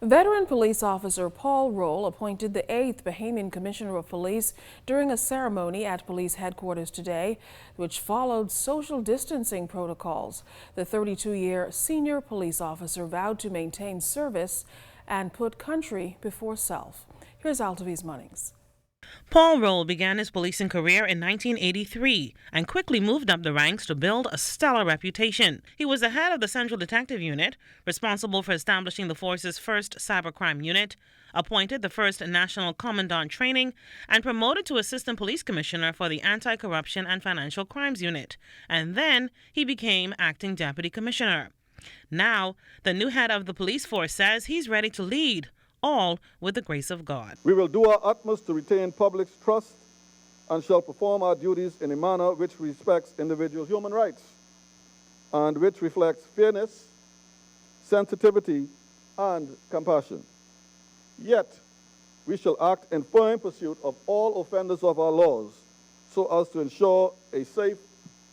Veteran police officer Paul Roll appointed the 8th Bahamian Commissioner of Police during a ceremony at police headquarters today, which followed social distancing protocols. The 32-year senior police officer vowed to maintain service and put country before self. Here's Altavi's Munnings. Paul Roll began his policing career in 1983 and quickly moved up the ranks to build a stellar reputation. He was the head of the Central Detective Unit, responsible for establishing the force's first cybercrime unit, appointed the first National Commandant Training, and promoted to Assistant Police Commissioner for the Anti-Corruption and Financial Crimes Unit. And then he became Acting Deputy Commissioner. Now, the new head of the police force says he's ready to lead, all with the grace of God. We will do our utmost to retain public's trust and shall perform our duties in a manner which respects individual human rights and which reflects fairness, sensitivity, and compassion. Yet, we shall act in firm pursuit of all offenders of our laws so as to ensure a safe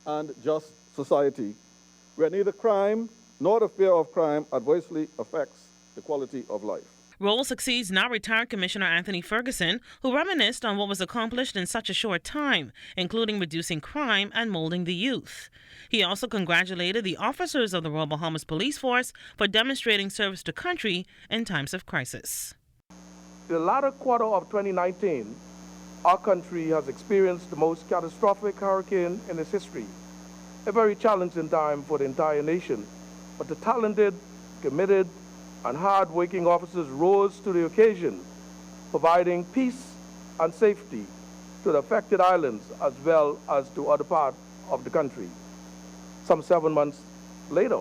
and just society where neither crime nor the fear of crime adversely affects the quality of life. Roll succeeds now retired Commissioner Anthony Ferguson, who reminisced on what was accomplished in such a short time, including reducing crime and molding the youth. He also congratulated the officers of the Royal Bahamas Police Force for demonstrating service to country in times of crisis. The latter quarter of 2019, our country has experienced the most catastrophic hurricane in its history. A very challenging time for the entire nation, but the talented, committed, and hard-working officers rose to the occasion, providing peace and safety to the affected islands as well as to other parts of the country. Some 7 months later,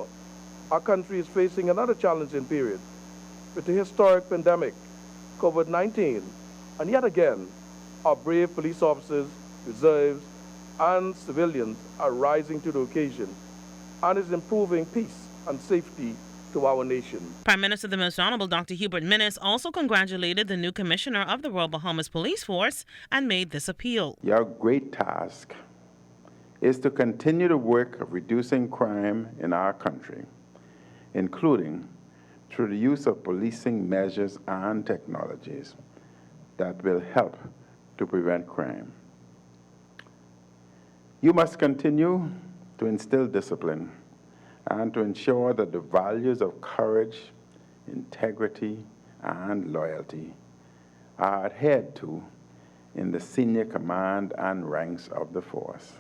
our country is facing another challenging period with the historic pandemic, COVID-19, and yet again, our brave police officers, reserves, and civilians are rising to the occasion and is improving peace and safety to our nation. Prime Minister the Most Honorable Dr. Hubert Minnis also congratulated the new commissioner of the Royal Bahamas Police Force and made this appeal. Your great task is to continue the work of reducing crime in our country, including through the use of policing measures and technologies that will help to prevent crime. You must continue to instill discipline and to ensure that the values of courage, integrity, and loyalty are adhered to in the senior command and ranks of the force.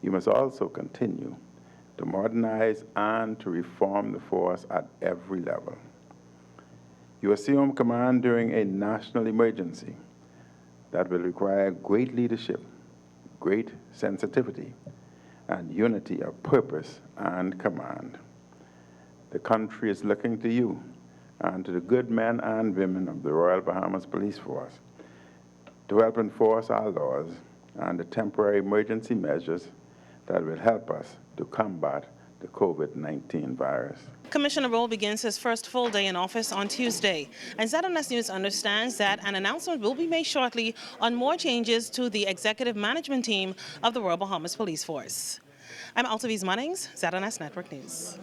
You must also continue to modernize and to reform the force at every level. You assume command during a national emergency that will require great leadership, great sensitivity, and unity of purpose and command. The country is looking to you and to the good men and women of the Royal Bahamas Police Force to help enforce our laws and the temporary emergency measures that will help us to combat the COVID-19 virus. Commissioner Roll begins his first full day in office on Tuesday, and ZNS News understands that an announcement will be made shortly on more changes to the executive management team of the Royal Bahamas Police Force. I'm Altavi's Munnings, ZNS Network News.